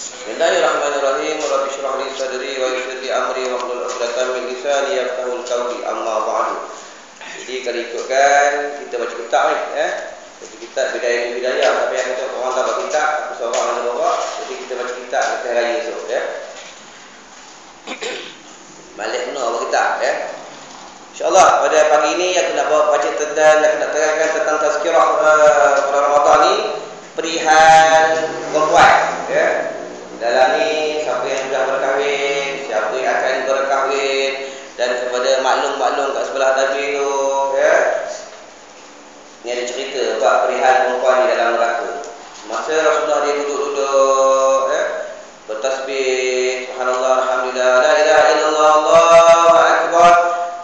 Bismillahirrahmanirrahim. Rabbi shrah li sadri wa yassir li amri wahlul 'uqdatam min lisani yafqahu qawli. Amma ba'du. Jadi kalau ikutkan kita baca kitab ni Baca kitab bidayah tapi yang untuk orang tak baca kitab, aku seorang ada bawa. Jadi kita baca kitab kita raya esok Balik benar baca kitab InsyaAllah pada pagi ini aku nak baca tentang tentang tazkirah pada Ramadan ni perihal perempuan Dalam ni siapa yang sudah berkahwin, siapa yang akan berkahwin, dan kepada maklum-maklum kat sebelah tadi tu Ni ada cerita bab perihal perempuan di dalam neraka. Masa Rasulullah dia duduk-duduk bertasbih, subhanallah, alhamdulillah, la ilaha illallah, Allahu akbar,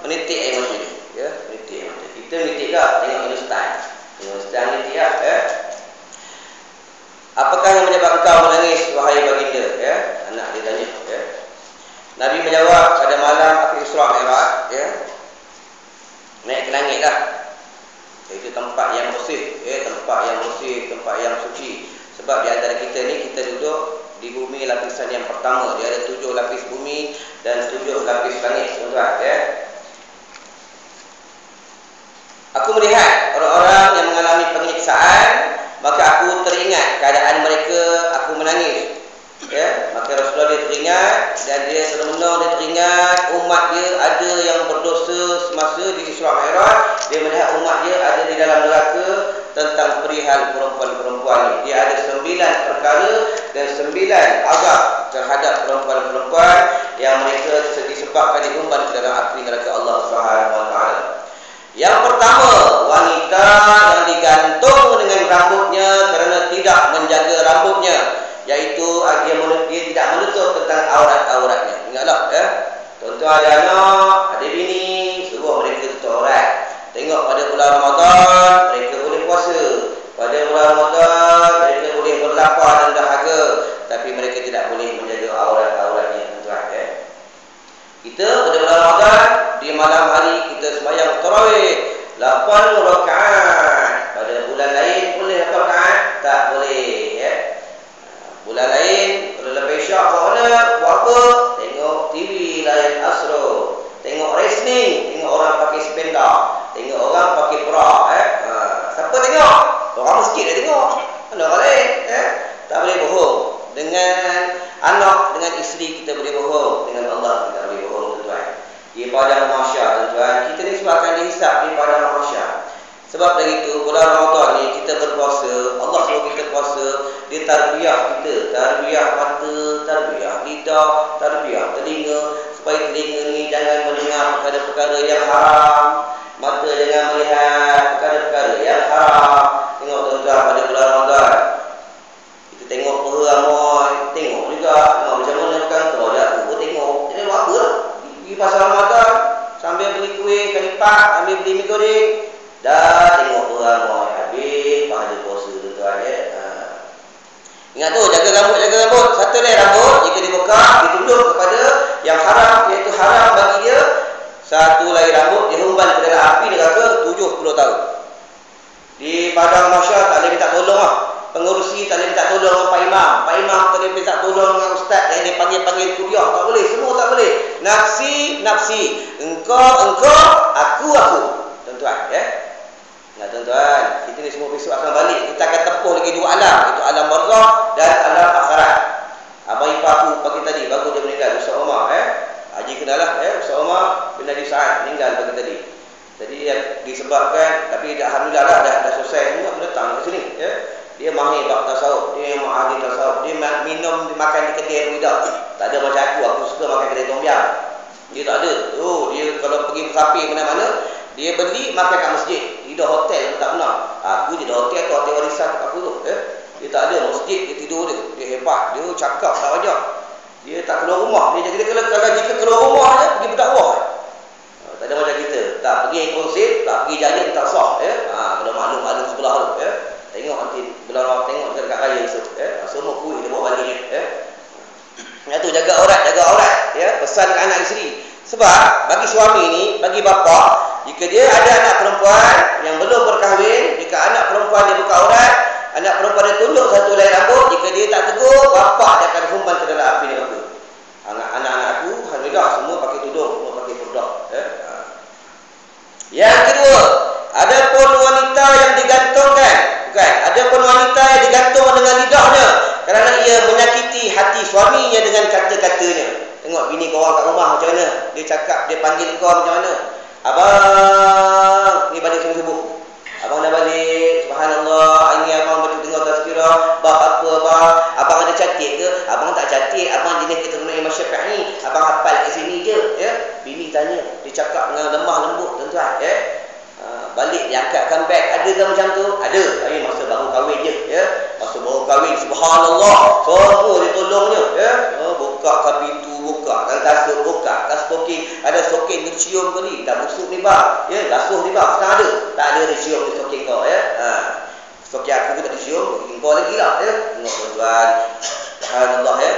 menitik air mata dia menitik air mata. Kita menitik tak? Tengok Ustaz menitik Apakah yang menyebabkan engkau menangis, wahai baginda? Anak dia tanya. Nabi menjawab, pada malam akhir Isra' Mi'raj, naik ke langit lah. Itu tempat yang bersih, tempat yang bersih, tempat yang suci. Sebab di antara kita ni, kita duduk di bumi lapisan yang pertama. Dia ada 7 lapis bumi dan 7 lapis langit. Aku melihat orang-orang yang mengalami penyiksaan, maka aku teringat keadaan mereka, aku menangis. Maka Rasulullah dia teringat, dan dia sebenarnya dia teringat umat dia ada yang berdosa semasa di Isra' Mi'raj. Dia melihat umat dia ada di dalam neraka tentang perihal perempuan-perempuan ni. Dia ada 9 perkara dan 9 azab terhadap perempuan-perempuan yang mereka disebabkan diumban ke dalam api neraka Allah Subhanahu Wa Taala. Yang pertama, wanita yang digantung dengan rambutnya kerana tidak menjaga rambutnya, iaitu dia tidak menutup tentang aurat-auratnya. Ingatlah tuan-tuan ada anak, ada bini, suruh mereka tutup aurat. Tengok pada bulan Ramadan mereka boleh puasa, pada bulan Ramadan mereka boleh berlapar dan dahaga, tapi mereka tidak boleh menjaga aurat-auratnya, tuan-tuan. Kita pada bulan Ramadan di malam hari kita sembahyang tarawih 8 rakaat. Pada bulan lain boleh 8 rakaat? Tak boleh. Bulan lain kalau lepas Isyak buat mana? Buat apa? Tengok TV layan asro, tengok wrestling, tengok orang pakai sependa, tengok orang pakai bra. Siapa tengok? Orang masjid dia tengok. Mana orang lain? Tak boleh bohong. Dengan anak, dengan isteri kita boleh bohong, dengan Allah kita boleh bohong, tuan-tuan. Di padang mahsyar, tuan-tuan, kita ni semua akan dihisap di padang mahsyar. Sebab dari itu bulan Ramadan ni kita berpuasa, Allah suruh kita puasa, dia tarbiyah kita, tarbiyah mata, tarbiyah lidah, tarbiyah telinga, supaya telinga ni jangan mendengar perkara-perkara yang haram, mata jangan melihat perkara-perkara yang haram. Tengok tuan-tuan pada bulan Ramadan, kita tengok peha ramai, tengok juga macam mana bukan kalau ada aku pun tengok. Jadi buat apa lah? Pergi pasar Ramadan sambil beli kuih, kalipak, ambil beli mi goreng, dah tengok peha ramai, habis pahala puasa, tuan-tuan. Ingat tu, jaga rambut. Satu lagi rambut, jika dibuka, ditunjuk kepada yang haram, iaitu haram bagi dia. Satu lagi rambut, dihumban ke dalam api neraka 70 tahun. Di padang mahsyar tak boleh minta tolong lah. Pengurusi tak boleh minta tolong dengan Pak Imam. Pak Imam tak boleh minta tolong dengan Ustaz yang dia panggil kuliah. Tak boleh, semua tak boleh. Nafsi. Engkau, aku. Tuan-tuan, Nah tuan-tuan, kita ni semua besok akan balik. Kita akan tempuh lagi 2 alam, iaitu alam barzakh dan alam akhirat. Abang ipar aku pagi tadi baru dia meninggal, Ustaz Omar. Haji kenalah, Ustaz Omar bin Haji Sa'ad meninggal pagi tadi. Jadi disebabkan, tapi alhamdulillah lah, dah selesai semua, datang ke sini. Dia mahir bab tasawuf, dia ahli tasawuf, dia minum, dia makan di kedai tidak. Tak ada macam aku suka makan kedai tom yam. Dia tak ada. Dia kalau pergi musafir mana-mana, dia beli makan kat masjid. Dia dah hotel tak pernah. Aku je dah hotel tu, hotel warisan aku tu. Dia tak ada masjid, dia tidur dia. Dia hebat, dia cakap tak banyak. Dia tak keluar rumah. Dia kalau jika keluar rumah je pergi berdakwah. Tak ada macam kita. Tak pergi konsep, tak pergi jalan tak sah. Kalau maklum sebelah tu. Tengok nanti belah tengok dekat raya esok. Semua kuih dia bawa balik dia. Itu jaga aurat. Pesan ke anak isteri. Sebab bagi suami ni, bagi bapa, jika dia ada anak perempuan yang belum berkahwin, jika anak perempuan dia buka aurat, anak perempuan dia tunjuk satu helai rambut, jika dia tak tegur, bapa dia akan hati suaminya dengan kata-katanya. Tengok bini kau orang kat rumah macam mana. Dia cakap, dia panggil kau macam mana. Abang, ni balik subuh-subuh. Abang dah balik, subhanallah, ini abang baca dengar tazkirah, bab apa abang? Abang ada catat ke? Abang tak catat, abang jenis keturunan Imam Syafi'i, abang hafal kat sini je, ya. Bini tanya, dia cakap dengan lemah lembut, tuan-tuan, ya. Balik dia angkatkan beg, ada ke macam tu? Ada, tapi masa baru kahwin je, ya. Masa baru kahwin, subhanallah, semua dia tolongnya, ya. Buka pintu, buka kan kasut, buka kas stoking, ada stoking dia cium tadi, dah busuk ni bang, ya, gasuh ni bang, sekarang ada, tak ada dia cium di stoking kau, ya. Stoking aku pun tak dicium, kau lagi lah, ya. Tengok tuan-tuan, subhanallah, ya.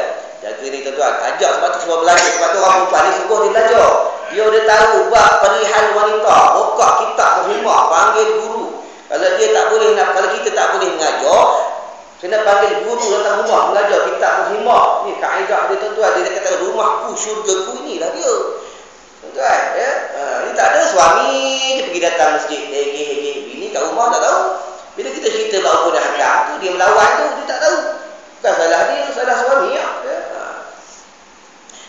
Jaga ni tuan-tuan, ajak sebab tu semua belajar, sebab tu orang perempuan ni sungguh dia belajar. Dia tahu bab perihal wanita, buka kitab muslimah, panggil guru. Kalau dia tak boleh nak, kalau kita tak boleh mengajar, kena panggil guru datang rumah mengajar kitab muslimah. Ni kaedah dia tuan-tuan, dia kata rumahku syurgaku, inilah dia. Tuan-tuan, ya. Ni tak ada suami dia pergi datang masjid, hege-hege bini kat rumah tak tahu. Bila kita cerita bab hukum dan hakam tu, dia melawan tu, dia tak tahu. Bukan salah dia, salah suami, ya.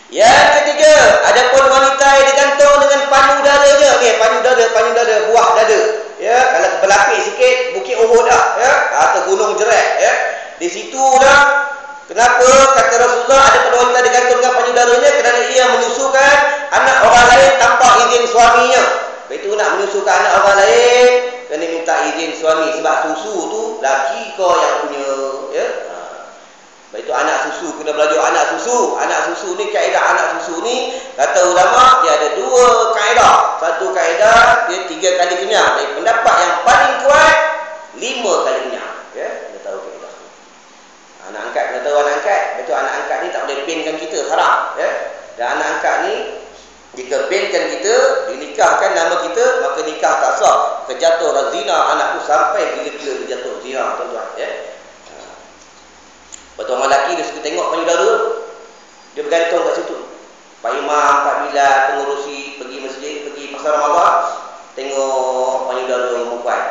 Yang ketiga, ada pun wanita yang digantung dengan panu dada je. Okey, panu dada, buah dada. Ya, kalau berlapis sikit, Bukit Uhud dah, ya, atau Gunung Jerat, ya. Di situ dah. Kenapa kata Rasulullah ada pun wanita digantung dengan panu dadanya? Kerana ia menyusukan anak orang lain tanpa izin suaminya. Begitu nak menyusukan anak orang lain, kena minta izin suami, sebab susu tu laki kau yang punya, ya. Itu anak susu, kena belajar anak susu. Anak susu ni, kaedah anak susu ni, kata ulama, dia ada dua kaedah. Satu kaedah, dia 3 kali kenyang. Dari pendapat yang paling kuat, 5 kali kenyang. Ya, kita tahu kaedah. Anak angkat, kita tahu anak angkat. Betul, anak angkat ni tak boleh pinkan kita, haram. Ya. Dan anak angkat ni, jika pinkan kita, dinikahkan nama kita, maka nikah tak sah. Kejatuh zina anak tu sampai gila-gila dia jatuh zina, tuan-tuan. Ya. Betul, orang lelaki dia suka tengok payung dara, dia bergantung kat situ. Pak Imam, Pak Bilal, pengurusi pergi masjid, pergi pasar Ramadan, tengok payung dara perempuan.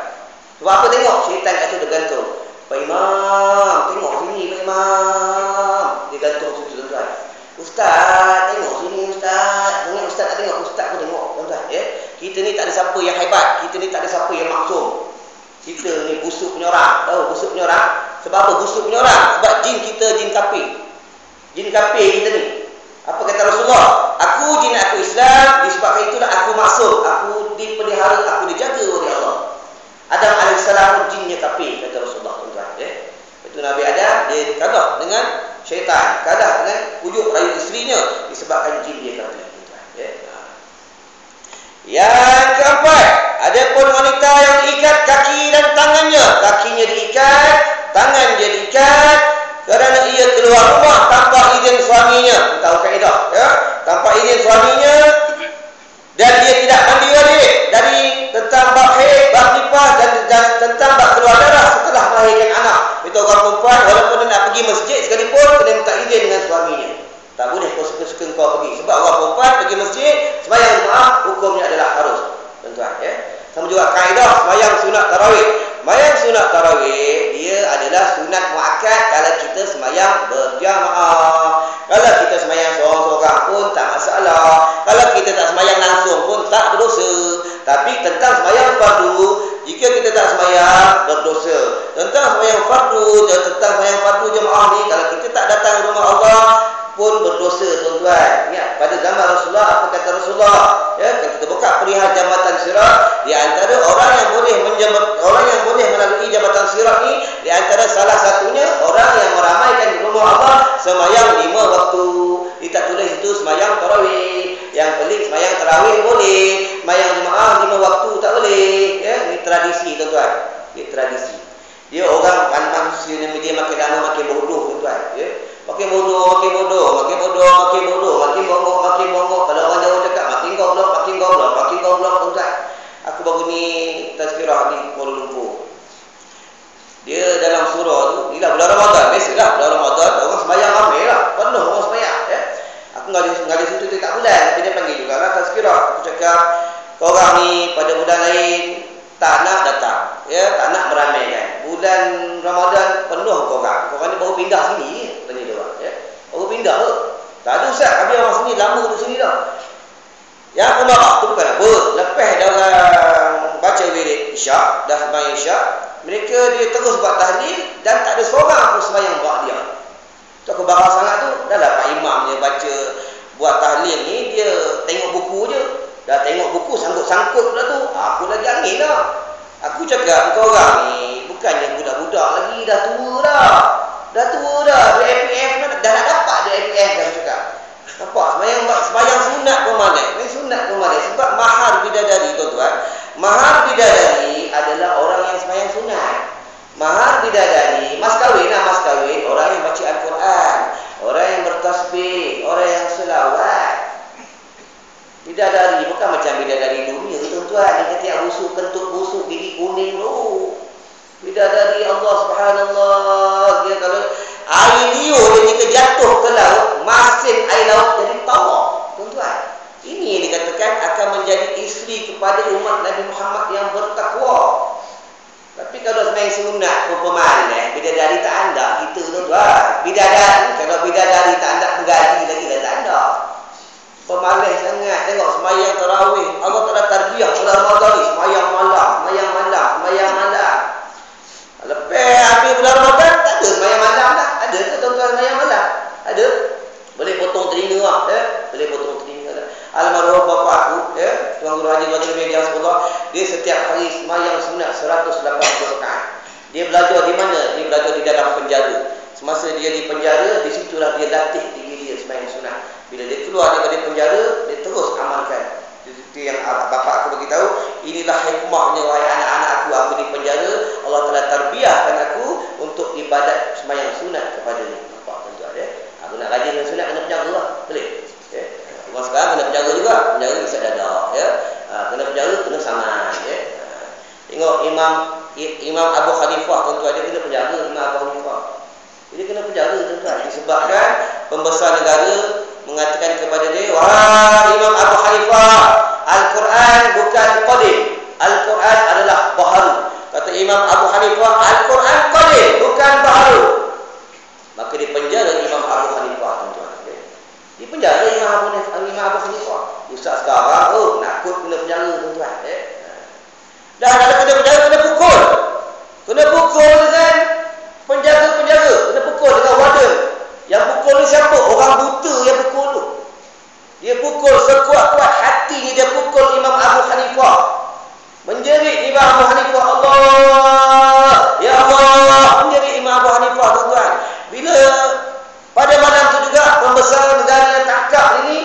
Sebab apa tengok? Syaitan kat situ bergantung. Pak Imam, tengok sini Pak Imam. Dia gantung situ, tuan-tuan. Ustaz, tengok sini Ustaz. Tengok Ustaz tak tengok, Ustaz pun tengok, tuan-tuan. Ya? Kita ni tak ada siapa yang hebat, kita ni tak ada siapa yang maksum. Kita ni busuk punya orang. Tahu busuk punya orang? Sebab apa busuk punya orang? Sebab jin kita, jin kafir. Jin kafir kita ni. Apa kata Rasulullah? Aku jin, aku Islam. Disebabkan itulah aku maksum. Aku dipelihara, aku dijaga oleh Allah. Adam AS pun jinnya kafir, kata Rasulullah. Ya? Itu Nabi Adam, dia kalah dengan syaitan. Kalah dengan pujuk rayu isterinya. Disebabkan jin dia kafir. Ya? Yang keempat, ada pun wanita yang ikat kaki dan tangannya. Kakinya diikat, tangan dia diikat, kerana ia keluar rumah tanpa izin suaminya. Tahu kaedah, ya? Tanpa izin suaminya, dan dia tidak mandi balik dari tentang bab haid, bab nifas, dan tentang bab keluar darah setelah melahirkan anak. Itu orang perempuan, walaupun dia nak pergi masjid sekalipun, kena minta izin dengan suaminya. Tak boleh kau suka-suka kau pergi. Sebab orang perempuan pergi masjid, sembahyang jemaah, hukumnya adalah harus. Tuan-tuan, ya. Sama juga kaedah sembahyang sunat tarawih. Sembahyang sunat tarawih, dia adalah sunat muakkad kalau kita sembahyang berjamaah. Kalau kita sembahyang seorang-seorang pun tak masalah. Kalau kita tak sembahyang langsung pun tak berdosa. Tapi tentang sembahyang fardu, jika kita tak sembahyang, berdosa. Tentang sembahyang fardu, tentang sembahyang fardu jemaah ni, kalau kita tak datang ke rumah Allah, pun berdosa, tuan-tuan. Ya, pada zaman Rasulullah, apa kata Rasulullah? Ya, kalau kita buka perihal jambatan sirat, di antara orang yang boleh melalui jambatan sirat ni, di antara salah satunya orang yang meramaikan di rumah Allah sembahyang 5 waktu. Dia tak tulis itu sembahyang tarawih. Yang pelik sembahyang tarawih boleh, sembahyang jemaah 5 waktu tak boleh. Ya, ini tradisi, tuan-tuan. Ini tradisi. Dia orang manusia ni, dia makin lama makin bodoh, tuan-tuan. Ya. Makin bodoh, makin bodoh, makin bodoh, makin bodoh, makin bongok, makin bongok. Kalau orang Jawa cakap makin goblok, makin goblok, makin goblok, tuan-tuan. Aku baru ni tazkirah di Kuala Lumpur. Dia dalam surah tu, inilah bulan Ramadan, biasalah bulan Ramadan, orang sembahyang ramai lah, penuh orang sembahyang. Ya. Aku ngaji situ tiap bulan, tapi dia panggil juga lah tazkirah. Aku cakap, korang ni pada bulan lain tak nak datang, ya, tak nak meramaikan. Bulan Ramadan penuh korang ni baru pindah sini, tanya dia orang, ya. Tak ada ustaz, habis orang sini lama duduk sini dah. Yang pemarah tu bukan apa. Lepas dah orang baca wirid isyak, dah sembahyang isyak, mereka dia terus buat tahlil dan tak ada seorang pun sembahyang buat dia. Tu aku marah sangat tu. Dah lah Pak Imam dia baca buat tahlil ni, dia tengok buku je. Dah tengok buku sangkut-sangkut pula tu. Aku lagi angin dah. Aku cakap, kau orang ni bukannya budak-budak lagi, dah tua dah. Dah tua dah. Dia APF dah nak dapat dia APF dah cakap. Nampak? Sembahyang sunat pun malas. Ini sunat pun malas. Sebab mahar bidadari tuan-tuan. Mahar bidadari adalah orang yang sembahyang sunat. Mahar bidadari, mas kahwin lah, mas kahwin. Orang yang baca Al-Quran. Orang yang bertasbih. Orang yang selawat. Bidadari bukan macam bidadari dunia tuan-tuan. Dia ketiak busuk, kentut busuk, gigi kuning tu. Bidadari Allah subhanallah. Dia kalau air liur dia jika jatuh ke laut, masin air laut jadi tawar tuan-tuan. Ini yang dikatakan akan menjadi isteri kepada umat Nabi Muhammad yang bertakwa. Tapi kalau sembahyang sunat pemalas, bidadari tak anda kita tuan-tuan. Bidadari, kalau bidadari tak anda penggaji lagi dah tak anda. Pemalas sangat. Tengok sembahyang tarawih, Allah Taala tarbiyah bulan Ramadan ni, sembahyang malam, sembahyang malam, sembahyang malam. Lepas habis bulan Ramadan tak ada sembahyang malam dah. Ada ke tuan-tuan sembahyang malam? Ada. Boleh potong telinga lah, ya. Boleh potong telinga lah. Almarhum bapa aku, ya, Tuan Guru Haji Wajib Media Sekolah, dia setiap hari sembahyang sunat 180 rakaat. Dia belajar di mana? Dia belajar di dalam penjara. Semasa dia di penjara, di situlah dia latih diri dia sembahyang sunat. Bila dia keluar daripada penjara, dia terus amalkan. Itu yang bapa aku beritahu, inilah hikmahnya wahai anak-anak aku di penjara, Allah Taala tarbiyahkan aku untuk ibadat sembahyang sunat kepada-Nya. Nampak tuan-tuan ya? Aku nak rajin dengan sunat kena penjara lah. Boleh? Ya. Orang sekarang kena penjara juga. Penjara bisa dadak ya. Kena penjara kena sangat ya. Tengok Imam Abu Hanifah tuan-tuan, dia kena penjara. Imam Abu Hanifah dia kena penjara tuan-tuan disebabkan pembesar negara mengatakan kepada dia, wahai Imam Abu Hanifah, Al-Quran bukan qadim, Al-Quran adalah baharu. Kata Imam Abu Hanifah, Al-Quran qadim, bukan baharu. Maka dipenjara Imam Abu Hanifah tuan-tuan. Dipenjara Imam Abu Hanifah. Ustaz sekarang, nakut kena penjara tuan-tuan. Dah kena penjara, kena pukul. Kena pukul dengan penjaga-penjaga. Kena pukul dengan warden. Yang pukul ni siapa? Orang buta yang pukul tu. Dia pukul sekuat-kuat hatinya, dia pukul Imam Abu Hanifah. Menjerit Imam Abu Hanifah, Allah, ya Allah. Menjerit Imam Abu Hanifah tuan-tuan. Bila pada malam tu juga pembesar negara yang takak ini,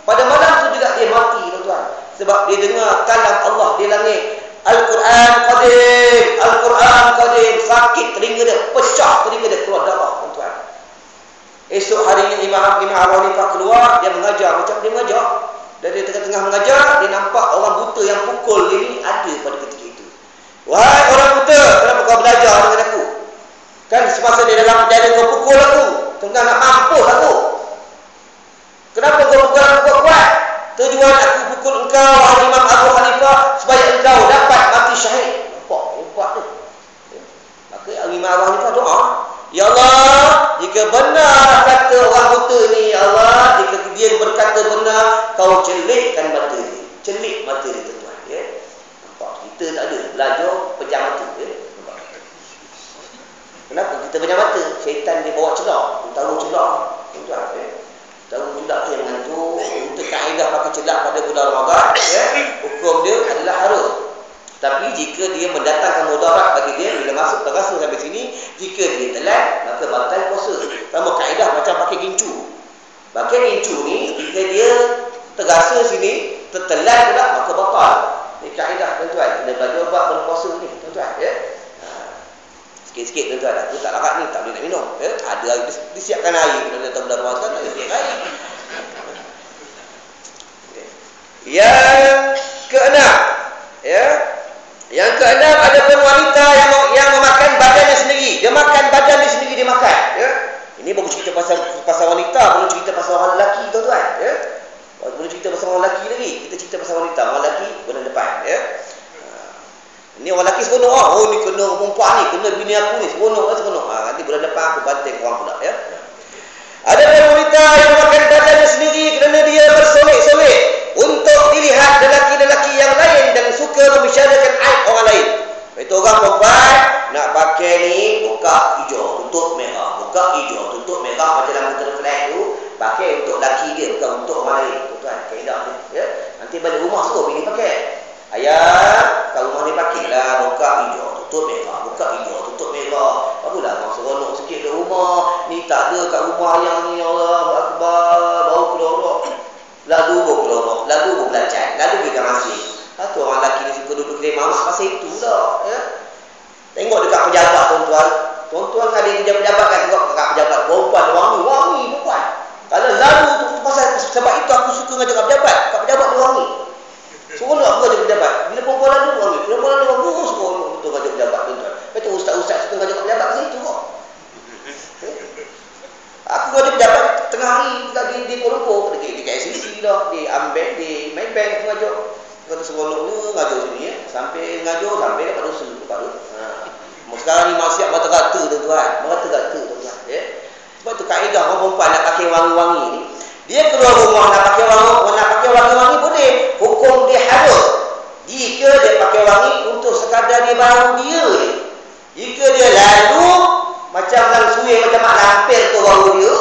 pada malam tu juga dia mati tuan-tuan. Sebab dia dengar kalam Allah di langit. Al-Quran qadim, Al-Quran qadim. Sakit telinga dia, pecah telinga dia, keluar darah tuan-tuan. Esok harinya Imam Abu Hanifah keluar, dia mengajar macam dia mengajar. Dan dia tengah-tengah mengajar, dia nampak orang buta yang pukul dia ni ada pada ketika itu. Wahai orang buta, kenapa kau belajar dengan aku? Kan semasa dia dalam penjara kau pukul aku, tengah nak mampus aku. Kenapa kau pukul aku kuat? Tujuan aku pukul engkau, wahai Imam Abu Hanifah, supaya engkau dapat mati syahid. Nampak? Hebat tu. Maka Imam Abu Hanifah doa, ya Allah, jika benar kata orang buta ni, ya Allah, jika dia berkata benar, kau celikkan mata dia. Celik mata dia tuan-tuan. Ya? Nampak? Kita tak ada belajar pejam mata. Ya? Nampak? Kenapa? Kita pejam mata. Syaitan dia bawa celak. Taruh celak. Tuan-tuan. Ya? Taruh celak tu yang mengantuk. Untuk kaedah pakai celak pada bulan Ramadan. Ya? Hukum dia adalah haram. Tapi jika dia mendatangkan mudarat bagi dia, bila masuk terasa sampai sini, jika dia telat, maka batal puasa. Sama kaedah macam pakai gincu. Pakai gincu ni, jika dia terasa sini, tertelat pula, maka batal. Ini kaedah tuan-tuan. Kena belajar buat berpuasa ni, tuan-tuan. Ya? Sikit-sikit tuan-tuan. Aku tak larat ni, tak boleh nak minum. Ya? Ada disiapkan air. Bila datang bulan Ramadan, ada siap air. Yang keenam, ya. Yang keenam, ada pun wanita yang memakan badannya sendiri. Dia makan badan dia sendiri, dia makan. Ya? Ini baru cerita pasal wanita, belum cerita pasal orang lelaki tuan-tuan. Ya? Belum cerita pasal orang lelaki lagi. Kita cerita pasal wanita. Orang lelaki bulan depan. Ya? Ini orang lelaki seronok. Oh ni kena perempuan ni, kena bini aku ni. Seronok. Nanti bulan depan aku banting orang pula. Ya? Ada pun wanita yang memakan badan orang perempuan nak pakai ni buka hijau, tutup merah, buka hijau, tutup merah macam dalam motor flat tu, pakai untuk laki dia, bukan untuk orang lain. Tuan, kaedah dia. Ya? Nanti balik rumah suruh bini pakai. Ayah, kat rumah ni pakailah buka hijau, tutup merah, buka hijau, tutup merah. Barulah orang seronok sikit kat rumah. Ni tak ada kat rumah yang ni, Allah Akbar, bau kelorok. Lalu bau kelorok, lalu bau belacan, lalu kita masih. Satu orang lelaki ni suka duduk kedai mamak pasal itu dah. Ya? Tengok dekat pejabat tuan-tuan. Tuan-tuan ada pejabat kan, tengok dekat pejabat perempuan wangi perempuan. Kalau lalu tu pasal sebab itu aku suka ngajak kat pejabat. Kat pejabat dia wangi. Seronok aku ngajak pejabat. Bila perempuan lalu wangi, perempuan lalu wangi, seronok betul ngajak pejabat tuan-tuan. Betul ustaz-ustaz suka ngajak kat pejabat ke situ kok. Aku ngajak pejabat tengah hari di Kuala Lumpur, di KSCC dah, di Ambek, di Maybank aku ngajak. Kata seronoknya ngajar sini ya. Sampai ngajar sampai dapat dosa lepas tu. Sekarang ni maksiat mata rata tuan-tuan. Mata rata tuan-tuan. Ya. Sebab tu kaedah orang perempuan nak pakai wangi-wangi ni. Dia keluar rumah nak pakai wangi boleh. Hukum dia harus. Jika dia pakai wangi untuk sekadar dia baru dia. Jika dia lalu macam langsui macam mak lampir tu baru dia,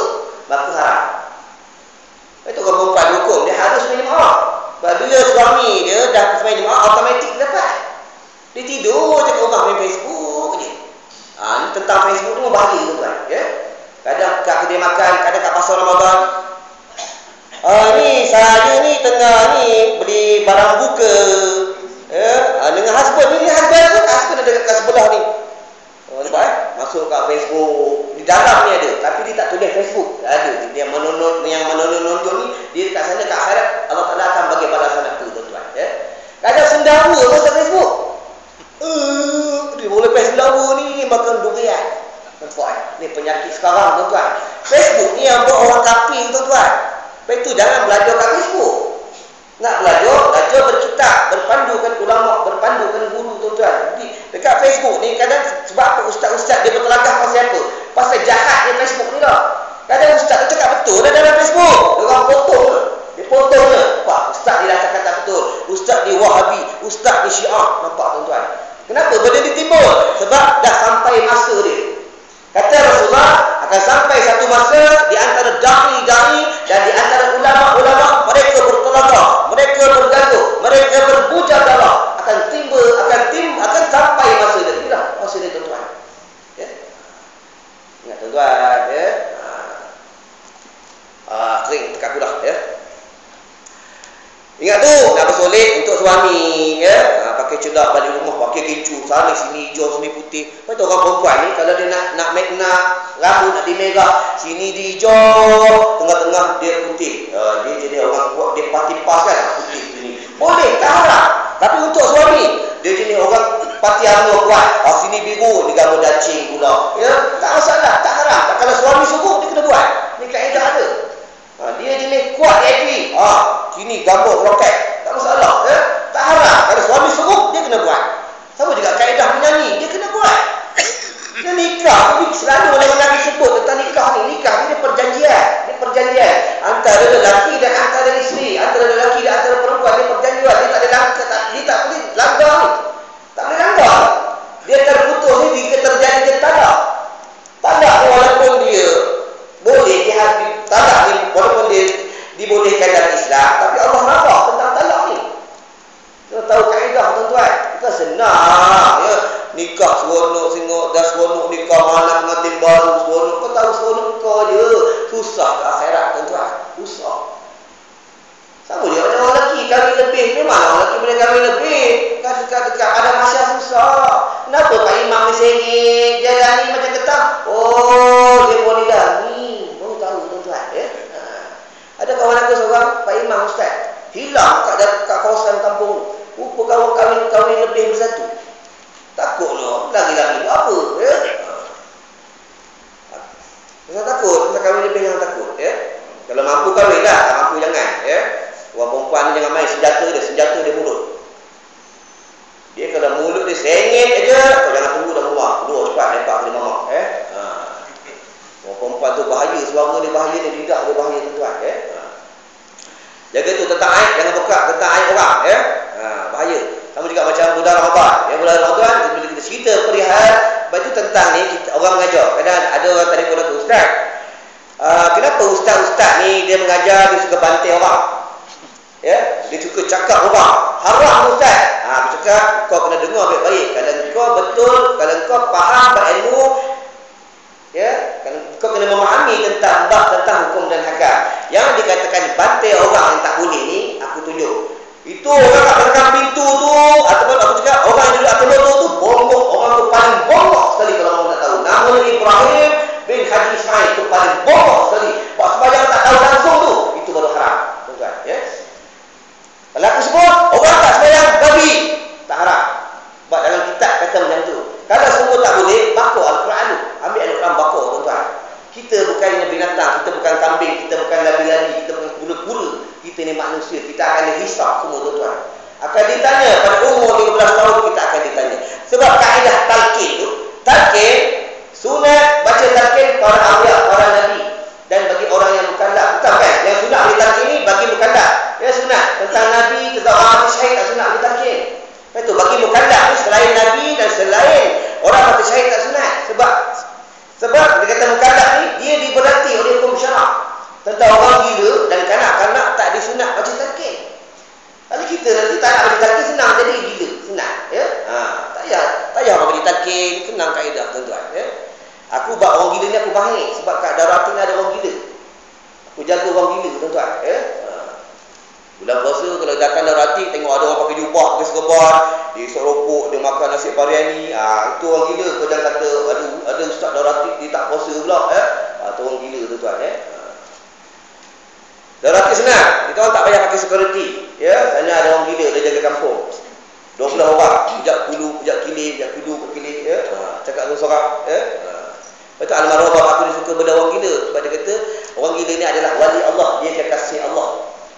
maka haram. Itu orang perempuan hukum dia harus minum maaf. Sebab bila suami dia dah semain jemaah, automatik dapat. Dia tidur je kat rumah main Facebook je. Ni tentang Facebook ni bahaya tuan-tuan. Ya? Kadang kat kedai makan, kadang kat pasar Ramadan. Ni saya ni tengah ni beli barang buka. Ya? Dengan husband ni, husband ada kat sebelah ni. Nampak masuk kat Facebook. Di dalam ni ada, tapi dia tak tulis Facebook. Ada. Dia menonton ni, dia kat sana kat akhirat Allah Taala akan bagi balasan itu tuan-tuan. Ya. Kadang sendawa masuk Facebook. Dia boleh lepas sendawa ni makan durian. Nampak? Ni penyakit sekarang tuan-tuan. Facebook ni yang buat orang kafir tuan-tuan. Lepas itu jangan belajar kat Facebook. Nak belajar berkitab, berpandukan ulama, berpandukan guru tuan-tuan. Dekat Facebook ni kadang sebab apa ustaz-ustaz dia bertelagah pasal apa? Pasal jahatnya Facebook ni dah. Kadang ustaz tu cakap betul dah dalam Facebook. Dia orang potong. Dia potong je. Nampak? Ustaz dia dah cakap tak betul. Ustaz dia Wahabi, ustaz dia Syiah. Nampak tuan-tuan? Kenapa benda ni timbul? Sebab dah sampai masa dia. Kata Rasulullah akan sampai satu masa di antara da'i dan di antara ulama-ulama mereka bertelagah, mereka bergaduh, mereka berbujang darah akan sampai masa dia. Inilah masa dia tuan-tuan. Ya. Ingat tuan-tuan ya. Kering dekat kuda ya. Ingat tu nak bersolek untuk suami ya. Pakai cedak balik rumah, pakai keju sana sini hijau sini putih. Betul orang perempuan ni kalau dia nak rambut nak dimerah, sini di hijau, tengah-tengah dia putih. Dia jadi orang buat dia parti pas kan putih sini. Boleh tak haram. Tapi untuk suami dia jenis orang parti anu kuat. Sini biru ni gambar dacing pula. Ya, tak masalah, tak haram. Kalau suami suruh dia kena buat. Ni kaedah ada. Dia jenis kuat dia akui. Sini gambar roket. Tak masalah. Ya? Tak haram. Kalau suami suruh, dia kena buat. Sama juga kaedah menyanyi. Dia kena buat. Dia nikah. Selalu orang lelaki sebut tentang nikah ni. Nikah ni dia perjanjian. Dia perjanjian. Antara lelaki dan antara isteri. Antara lelaki dan antara perempuan. Dia perjanjian. Dia tak ada langkah. Dia tak boleh langgar ni. Tak boleh langgar. Dia terputus ni. Jika terjadi dia talak. Talak ni walaupun dia boleh dia talak ni walaupun dia dibolehkan dalam Islam, tapi Allah nampak tentang talak ni. Kita tahu kaedah tuan-tuan. Kita senang ya. Nikah seronok dah seronok nikah malam pengantin baru seronok. Kau tahu seronok kau je. Susah ke akhirat tuan-tuan. Susah. Sama dia macam orang lelaki kahwin lebih. Memang orang lelaki boleh kahwin lebih. Dekat ada masa susah. Kenapa Pak Imam ni sengit jalan ni macam getah? Dia boleh dah ni. Baru tahu tuan-tuan ya. Ada kawan aku seorang Pak Imam Ustaz hilang kat kawasan kampung. Rupa kawan kahwin lebih bersatu. Takut loh. Lagi-lagi apa ya? Jangan takut. Pasal kahwin lebih jangan takut ya. Kalau mampu kahwin dah, tak mampu jangan ya. Orang perempuan ni jangan main senjata dia mulut. Dia kalau mulut dia sengit aja, kau jangan tunggu dah keluar. Keluar cepat lepak dia mamak Orang perempuan tu bahaya, suara dia bahaya, lidah dia bahaya tuan-tuan ya. Jaga tu tentang aib, jangan buka tentang aib orang ya. Bahaya. Sama juga macam bulan Ramadan. Ya bulan Ramadan bila kita kita cerita perihal baju tentang ni, orang mengajar. Kadang ada orang telefon aku, ustaz, kenapa ustaz-ustaz ni dia mengajar, dia suka bantai orang, ya, dia suka cakap orang haram ustaz. Aku cakap, kau kena dengar baik-baik. Kalau kau betul, kalau kau faham berilmu, ya, kau kena memahami tentang bab, tentang hukum dan hakam. Yang dikatakan bantai orang yang tak boleh ni, aku tunjuk. Itu orang kat belakang pintu tu, ataupun aku cakap orang yang duduk atas motor tu bongkok. Orang tu paling bongkok sekali kalau orang tak tahu. Namanya Ibrahim bin Haji Ismail, tu paling bongkok sekali. Sebab sembahyang tak tahu langsung tu, itu baru haram, tuan-tuan, ya. Kalau aku sebut orang tak sembahyang babi, tak haram. Sebab dalam kitab kata macam tu. Kalau semua tak boleh, bakar Al-Quran tu. Ambil Al-Quran bakar, tuan-tuan. Kita bukannya binatang, kita bukan kambing, kita bukan labi-labi, kita bukan kura-kura. Kita ni manusia, kita akan dihisap semua, tuan-tuan. Akan ditanya pada umur 15 tahun, kita akan ditanya. Sebab kaedah talqin tu, talqin, sunat baca talqin para awliya, para nabi. Dan bagi orang yang mukallaf, betul kan? Yang sunat ahli talqin ni bagi mukallaf. Ya, sunat tentang nabi, tentang orang mati syahid, tak sunat ahli talqin. Itu bagi mukallaf ni selain nabi dan selain orang mati syahid tak sunat. Sebab dia kata mukallaf ni dia diberati oleh hukum syarak. Tentang orang gila dan kanak-kanak tak disunat baca talqin. Kalau kita nanti tak nak baca talqin, senang jadi gila, senang, ya. Tak payah orang baca talqin, senang kaedah, tuan-tuan, ya. Aku bab orang gila ni aku baik sebab kat Darul ni ada orang gila. Aku jaga orang gila, tuan-tuan, ya. Bulan puasa kalau datang Darul tengok ada orang pakai jubah, pakai serban, dia isap rokok, dia makan nasi biryani, itu orang gila. Kau jangan kata ada ustaz Darul dia tak puasa pula, ya. Itu orang gila, tuan-tuan, ya. Darul senang, kita orang tak payah pakai security, ya. Sana ada orang gila, dia jaga kampung. 12 orang, pijak kulu, pijak kilir, pijak kulu, kilir, ya. Cakap dengan sorak, ya. Lepas tu almarhum bapak aku dia suka benda orang gila. Sebab dia kata orang gila ni adalah wali Allah, dia kekasih Allah.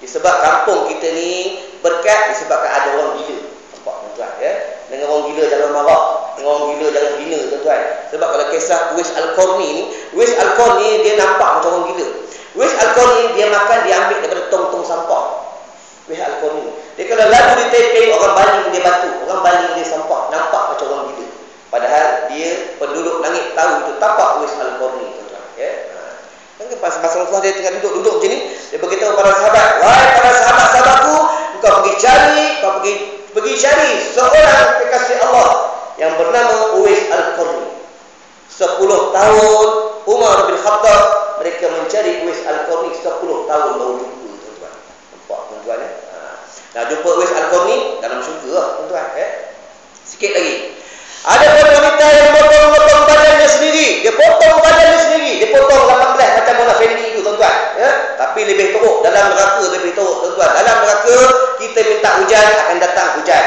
Sebab kampung kita ni berkat disebabkan ada orang gila. Nampak, tuan-tuan, ya. Dengan orang gila jangan marah, dengan orang gila jangan hina, tuan-tuan. Sebab kalau kisah Uwais Al-Qarni ni, Uwais Al-Qarni dia nampak macam orang gila. Uwais Al-Qarni dia makan, dia ambil daripada tong-tong sampah. Uwais Al-Qarni dia kalau lalu di Taipei, orang baling dia batu, orang baling dia sampah, nampak macam orang gila. Padahal dia penduduk langit tahu itu tapak Uwais Al-Qarni, tuan-tuan, ya. Kan pas Rasulullah dia tengah duduk macam ni, dia beritahu para sahabat, wahai para sahabat-sahabatku, kau pergi cari seorang kekasih Allah yang bernama Uwais Al-Qarni. 10 tahun Umar bin Khattab mereka mencari Uwais Al-Qarni, 10 tahun baru jumpa, tuan-tuan. Nampak, tuan-tuan, ya. Nah, jumpa Uwais Al-Qarni dalam syurga lah, tuan-tuan, ya. Sikit lagi. Ada wanita yang potong badannya sendiri. Dia potong badannya sendiri. Dia potong 18 macam Mona Fendi itu, tuan-tuan, ya. Tapi lebih teruk dalam neraka, lebih teruk, tuan-tuan. Dalam neraka kita minta hujan, akan datang hujan.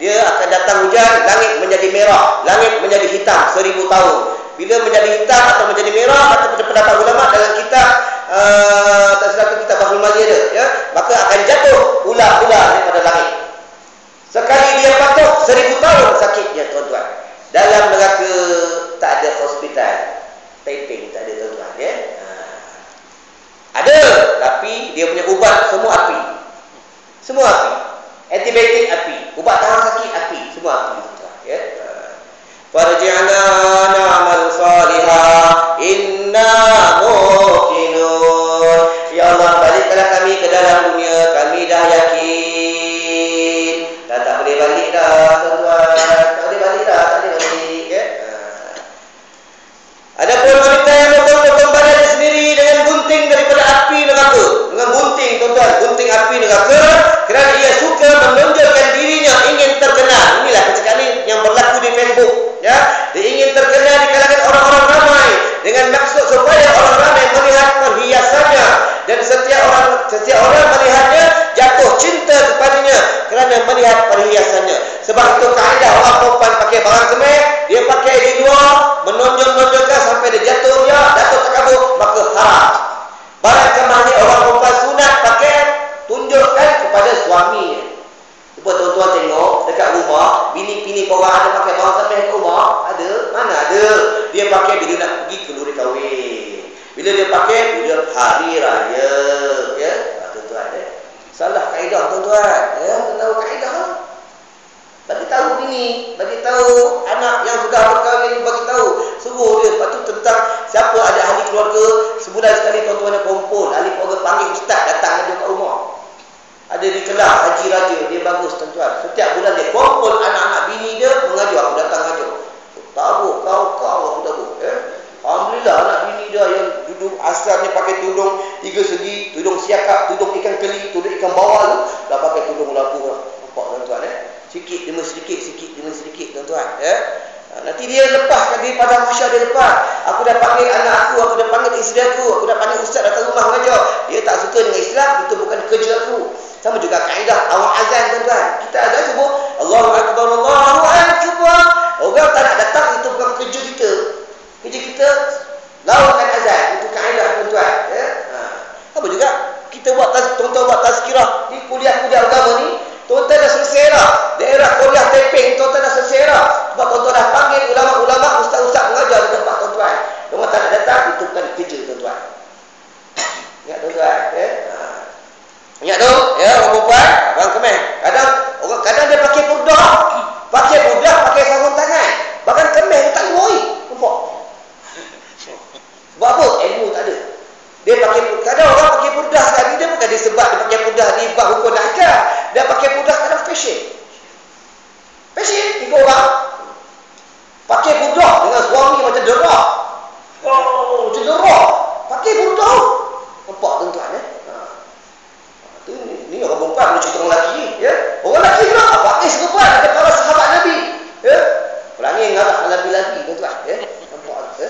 Dia akan datang hujan, langit menjadi merah, langit menjadi hitam 1000 tahun. Bila menjadi hitam atau menjadi merah, kata pendapat ulama dalam kitab tak silap kitab Bahul Mazi ada, ya, maka akan jatuh ular-ular daripada langit. Sekali dia patuk 1000 tahun sakitnya, tuan-tuan. Dalam neraka tak ada hospital, taping tak ada, tuan-tuan, ya. Ada, tapi dia punya ubat semua api. Semua api. Antibiotik api, ubat tahan sakit api, semua api, tuan-tuan, ya. Farji'na na'mal salihah inna muqinun. Ya Allah, baliklah kami ke dalam dunia, kami dah yakin. Dah tak boleh balik dah, tuan-tuan. Tak boleh balik dah, tak boleh balik, ya. Ada pun wanita yang potong badannya sendiri dengan gunting daripada api neraka. Dengan gunting, tuan-tuan, gunting api neraka, kerana ia suka menonjolkan dirinya ingin terkenal. Inilah percakapan ni yang berlaku di Facebook, ya. Dia ingin terkenal di kalangan orang-orang ramai dengan maksud supaya orang ramai melihat perhiasannya, dan setiap orang melihatnya jatuh cinta kepadanya kerana melihat perhiasannya. Sebab itu kaedah orang perempuan pakai barang semeh, dia pakai di luar, menonjol-nonjolkan sampai dia jatuh terkabur, maka haram. Barang kemah ni orang perempuan sunat pakai, tunjukkan kepada suaminya. Cuba tuan-tuan tengok dekat rumah, bini-bini korang ada pakai barang semeh kat rumah? Ada? Mana ada? Dia pakai bila nak pergi kenduri kahwin. Bila dia pakai bila hari raya, ya. Tuan-tuan, ya. Salah kaedah, tuan-tuan, ya. Tahu kaedah. Bagi tahu bini, bagi tahu anak yang sudah berkahwin, bagi tahu, suruh dia. Lepas tu tentang siapa ada ahli keluarga, sebulan sekali tuan-tuan ada kumpul, ahli keluarga panggil ustaz datang ada kat rumah. Ada di kelas haji raja, dia bagus tuan-tuan. Setiap bulan dia kumpul anak-anak bini dia mengajar, aku datang ajar. Tabuk kau aku tabuk. Alhamdulillah anak bini dia yang duduk asalnya pakai tudung 3 segi, tudung siakap, tudung ikan keli, tudung ikan bawal, dah pakai tudung lampu lah. Nampak tuan-tuan sikit demi sedikit, sikit demi sedikit tuan-tuan nanti dia lepaskan diri pada masyarakat dia lepas. Aku dah panggil anak aku dah panggil isteri aku dah panggil ustaz datang rumah mengajar. Dia tak suka dengan Islam, itu bukan kerja aku. Sama juga kaedah awal azan tuan-tuan. Kita azan sebut Allahu Akbar, Allahu Akbar. Orang tak nak datang, itu bukan kerja kita. Kerja kita lakukan azan, itu kaedah tuan-tuan Apa juga kita buat tuan-tuan buat tazkirah di kuliah-kuliah agama ni. Tuan-tuan dah selesai dah. Daerah kuliah Taiping tuan-tuan dah selesai dah. Sebab tuan-tuan dah panggil ulama-ulama, ustaz-ustaz mengajar di tempat tuan-tuan. Tuan-tuan tak nak datang, itu bukan kerja tuan-tuan. Ingat tuan-tuan ingat tu orang perempuan, orang Kemen. Kadang dia pakai purdah, pakai sarung tangan. Bahkan Kemen dia tak boleh. Nampak? Sebab apa? Ilmu tak ada. Dia pakai, kadang orang pakai purdah sekali, dia bukan disebab dia pakai purdah di bab hukum dan akal. Dia pakai purdah kadang fashion. Tiga orang pakai purdah dengan suami macam derah. Macam derah. Pakai purdah. Nampak tuan-tuan Ni orang perempuan boleh cerita orang lelaki Orang lelaki pula pakai serban ada para sahabat Nabi orang ni ngarah Nabi tuan-tuan nampak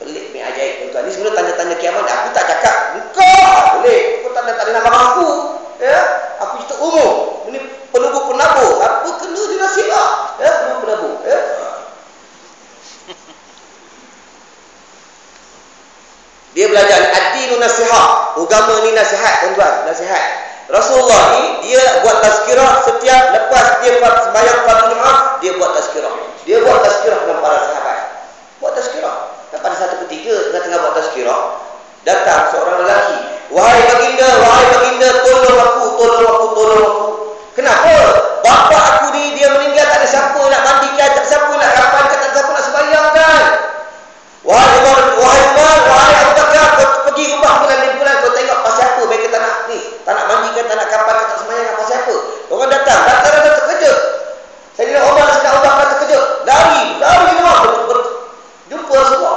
pelik ni ajaib tuan-tuan. Ni sebenarnya tanda-tanda kiamat. Aku tak cakap engkau boleh, aku tanda-tanda nama aku aku cerita umum. Ini penabur apa kena di nasihat penabur Dia belajar ad-dinu nasihat. Agama ni nasihat tuan-tuan, nasihat. Rasulullah ni dia buat tazkirah setiap lepas dia sembahyang fardu Jumaat, dia buat tazkirah. Dia buat tazkirah dengan para sahabat. Buat tazkirah. Dan pada satu ketika tengah buat tazkirah, datang seorang lelaki. Wahai baginda, tolong aku. Kenapa? Bapa aku ni dia meninggal, tak ada siapa nak mandikan, tak ada siapa nak kapankan, tak ada siapa nak sembahyangkan. Wahai Umar, wahai Abu Bakar, kau pergi rumah bulan-bulan, kau tengok pasal apa mereka tak nak mandikan, tak nak kapankan, tak sembahyang pasal apa. Orang datang terkejut. Sayyidina Umar dan Abu Bakar terkejut. Lari rumah jumpa semua.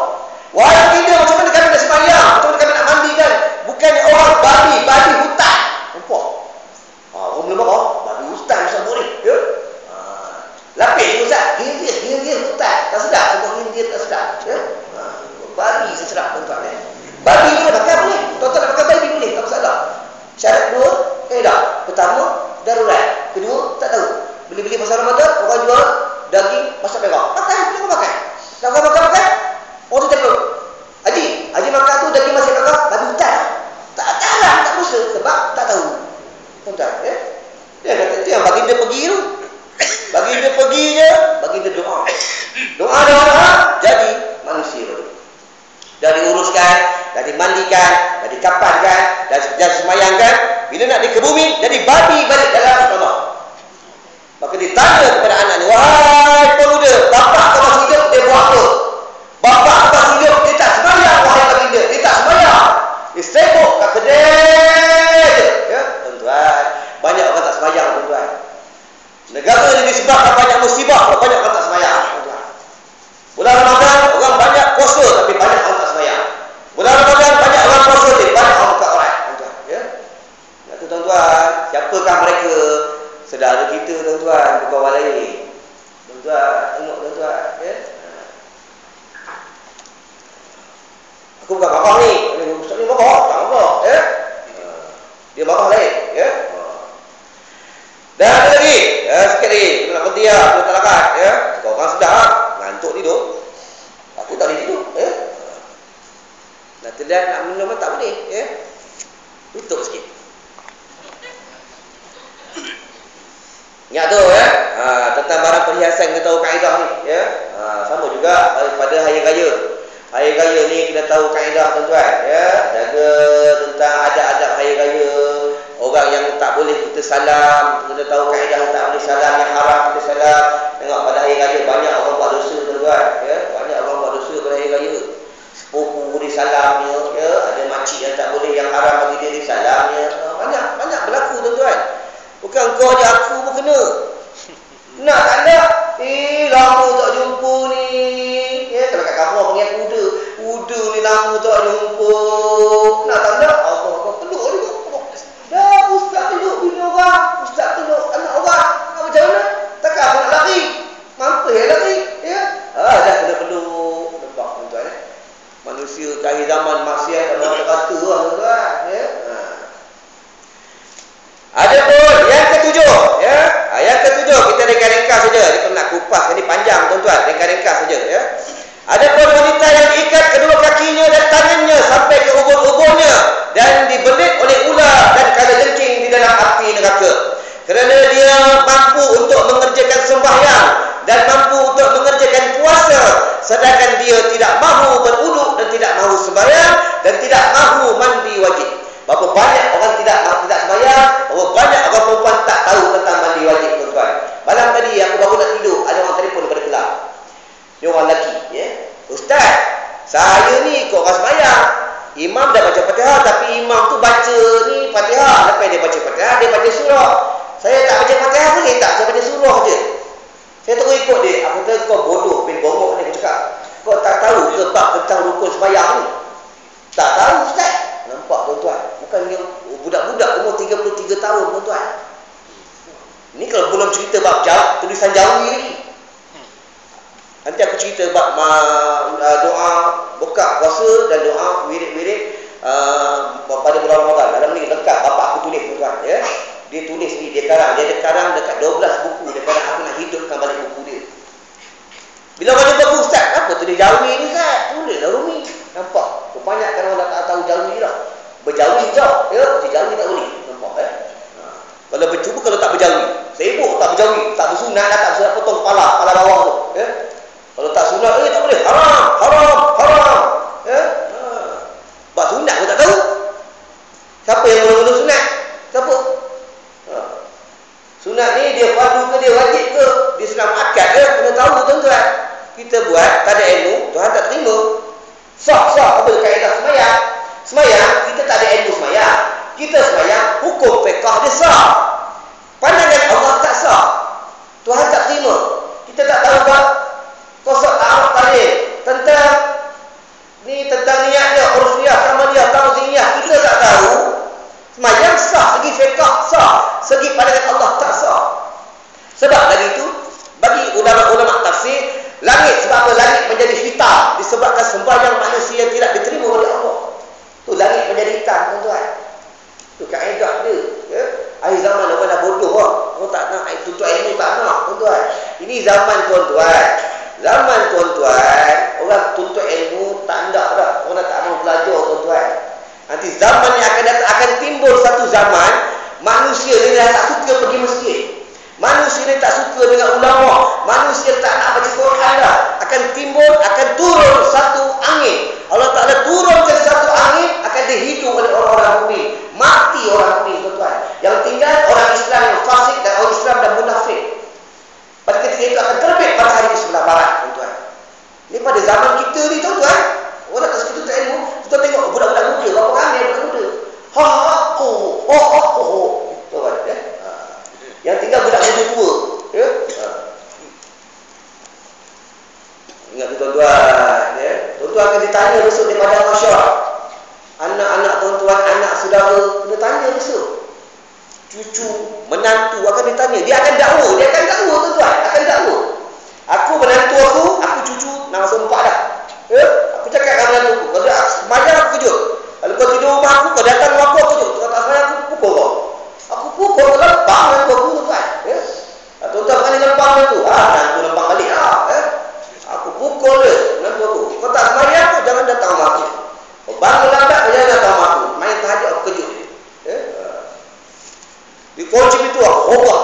Wahai baginda, macam mana kami nak sembahyang? Macam mana kami nak mandikan? Bukannya orang babi hutan. Nampak? Orang mula marah, babi hutan macam boleh. Lapis Ustaz, hindir hutan. Tak sedap, orang hindir tak sedap. Babi secerah tuan-tuan Babi boleh pakai boleh. Tuan-tuan nak pakai babi boleh, tak masalah. Syarat dua, kaedah. Pertama, darurat. Kedua, tak tahu. Beli-beli masa Ramadan, orang jual daging masak merah. Pakai, boleh makan. Nak makan. Orang tu telur. Haji makan tu daging masak merah, babi hutan. Tak haram, tak dosa sebab tak tahu. Tuan-tuan, dia kata tu yang baginda pergi tu. Baginda pergi je, baginda doa. Doa jadi manusia. Dah diuruskan, dah dimandikan, dah dikapankan, dah semayangkan. Bila nak dikebumi, jadi babi balik dalam tanah. Maka ditanya kepada anak ni, wahai pemuda, bapak kau masih hidup, dia buat apa? Bapak kau masih hidup, dia tak semayang, wahai baginda. Dia tak semayang. Dia sibuk kat kedai. Tuan-tuan, banyak orang tak semayang, tuan-tuan. Negara ini disebabkan banyak musibah, banyak orang tak semayang, tuan-tuan. Bulan Ramadan, orang banyak puasa, tapi banyak orang tak semayang. Bulan Ramadan, banyak orang puasa, tapi banyak orang buka orang. Tuan-tuan, siapakah mereka? Saudara kita, tuan-tuan, bukan orang lain. Tuan-tuan, tengok tuan-tuan. Aku bukan marah ni. Ustaz ni marah, tak marah. Dia marah lain. Dan ada lagi, sikit lagi, kita nak berhenti lah, kita tak lakat. Kalau orang sedar, ngantuk tidur. Aku tak boleh tidur. Nak terlihat, nak minum tak boleh. Tutup sikit. Ingat tu tentang barang perhiasan kita tahu kaedah ni. Sama juga pada hari raya. Hari raya ni kita tahu kaedah tuan-tuan. Jaga tentang adab-adab hari raya. Orang yang tak boleh kita salam, kita tahu kaedah tak boleh ni salam yang haram kita salam. Tengok pada hari raya banyak orang buat dosa tuan-tuan, ya. Banyak orang buat dosa pada hari raya. Sepupu disalamnya, ya. Ada makcik yang tak boleh, yang haram bagi dia disalamnya. Banyak berlaku tuan-tuan. Bukan kau je, aku pun kena. Nak tak nak? Lama tak jumpa ni. Ya, kalau kat kampung panggil kuda. Kuda ni lama tak jumpa. Nak tak nak? Allah peluk juga. Dah ustaz peluk bini orang, ustaz peluk anak orang. Macam mana? Takkan aku nak lari? Mampu lari? Ya? Dah kena peluk. Nampak tuan-tuan, manusia ke akhir zaman maksiat Allah kata lah tuan-tuan, ya. Adapun yang ketujuh, ya. Yang ketujuh kita ringkas-ringkas saja. Kita nak kupas, ini panjang tuan-tuan, ringkas-ringkas saja, ya. Adapun wanita yang diikat kedua kakinya dan tangannya sampai ke ubun-ubunnya dan dibelit oleh ular dan kalajengking di dalam api neraka, kerana dia mampu untuk mengerjakan sembahyang dan mampu untuk mengerjakan puasa, sedangkan dia tidak mahu berwuduk dan tidak mahu sembahyang dan tidak mahu mandi wajib. Berapa banyak orang tidak sembahyang, berapa banyak orang perempuan tak tahu tentang mandi wajib tuan-tuan. Malam tadi aku baru nak tidur, ada orang telefon daripada Kelang. Dia orang lelaki, ya. Ustaz, saya ni ikut orang sembahyang. Imam dah baca Fatihah, tapi imam tu baca ni Fatihah. Lepas dia baca Fatihah, dia baca surah. Saya tak baca Fatihah boleh tak? Saya baca surah je. Saya terus ikut dia. Aku kata kau bodoh, bin bongok ni aku cakap. Kau tak tahu ke bab tentang rukun sembahyang ni? Tak tahu Ustaz. Nampak tuan-tuan? Bukan dia budak-budak umur 33 tahun tuan-tuan. Ini kalau belum cerita bab tulisan Jawi lagi. Nanti aku cerita bab doa buka puasa dan doa wirid-wirid pada bulan Ramadan. Dalam ni lengkap bapak aku tulis tuan-tuan, ya. Dia tulis ni, dia karang. Dia ada karang dekat 12 buku. Dia karang aku nak hidupkan balik buku dia. Bila orang jumpa aku, Ustaz, apa tulis Jawi ni Ustaz? Tulislah Rumi. Nampak? Kebanyakan orang tak tahu Jawi lah. Berjawi jauh, ya. Macam Jawi tak boleh. Nampak, ya. Kalau bercuba, kalau tak berjawi. Sibuk tak berjawi. Tak bersunat, tak bersunat, potong kepala bawah tu, ya. Kalau tak sunat, tak boleh. Haram. Ya? Buat sunat pun tak tahu. Siapa yang mula-mula sunat? Siapa? Sunat ni dia fardu ke, dia wajib ke? Dia sunat akad ke? Kena tahu tuan-tuan. Kita buat, tak ada ilmu, Tuhan tak terima. Sah. Apa kaedah semayang? Semayang, kita tak ada ilmu semayang. Kita semayang, hukum fiqah dia sah. Pandangan Allah tak sah. Tuhan tak terima. Kita tak tahu bab kosok ta'aruf talil, tentang niat dia, urfiyah, samaliyah, ta'ziyah, kita tak tahu. Semayang sah, segi fiqah sah, segi pandangan Allah tak sah. Sebab lagi itu, bagi ulama-ulama tafsir, langit, sebab apa langit menjadi hitam? Disebabkan sembahyang manusia yang tidak diterima oleh Allah. Tu langit menjadi hitam tuan-tuan. Tu kaedah dia, ya. Akhir zaman orang dah bodoh lah. Orang tak nak tuntut ilmu, tak nak tuan-tuan. Ini zaman tuan-tuan. Zaman tuan-tuan, orang tuntut ilmu tak nak dah. Orang tak mahu belajar tuan-tuan. Nanti zaman yang akan datang, akan timbul satu zaman manusia ni dah tak suka pergi masjid. Manusia ni tak suka dengan ulama. Manusia tak nak baca Quran dah. Akan timbul, akan turun satu angin. Allah Ta'ala turunkan satu angin, akan dihidup oleh orang-orang mukmin. Mati orang mukmin tuan-tuan. Yang tinggal orang Islam yang fasik dan orang Islam dan munafik. Pada ketika itu akan terbit matahari di sebelah barat tuan-tuan. Ini pada zaman kita ni tuan-tuan. Orang tak suka tuntut ilmu. Kita tengok budak-budak muda, berapa ramai budak muda. Tuan-tuan, ya. Yang tinggal budak muda tua, ya. Ingat tuan-tuan, ya. Tuan-tuan akan ditanya besok di padang mahsyar. Anak-anak tuan-tuan, anak saudara kena tanya besok. Cucu, menantu akan ditanya. Dia akan dakwa tuan-tuan, akan dakwa. Aku menantu aku cucu nak masuk 4 dah. Ya? Aku cakap dengan menantu aku, kalau dia semayang aku kejut. Kalau kau tidur rumah aku, kau datang rumah aku kejut. Kalau tak semayang aku pukul kau. Aku pukul kau lempang menantu aku tuan-tuan. Ya? Tuan-tuan berani lempang menantu. Menantu lempang balik lah. Ya? Aku pukul dia menantu aku. Kau tak semayang aku, jangan datang rumah aku. Kau bangun lambat, kau jangan datang rumah aku. Main tahajud aku kejut dia. Ya? Di kunci itu Allah,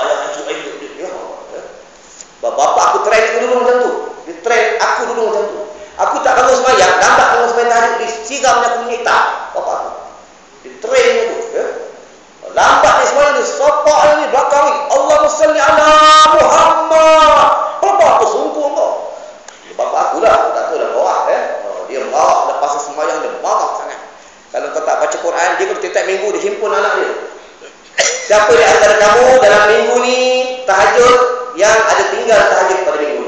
ayah hancur dia. Bapak aku train aku dulu macam tu. Dia train aku dulu macam tu. Aku tak bangun sembahyang, lambat bangun sembahyang tahajud, disiramnya aku minyak hitam. Bapak aku. Dia train aku, ya. Lambat dia sembahyang, dia sopak ni belakang kalau tiap minggu dia himpun anak dia. Siapa di antara kamu dalam minggu ni tahajud yang ada tinggal tahajud pada minggu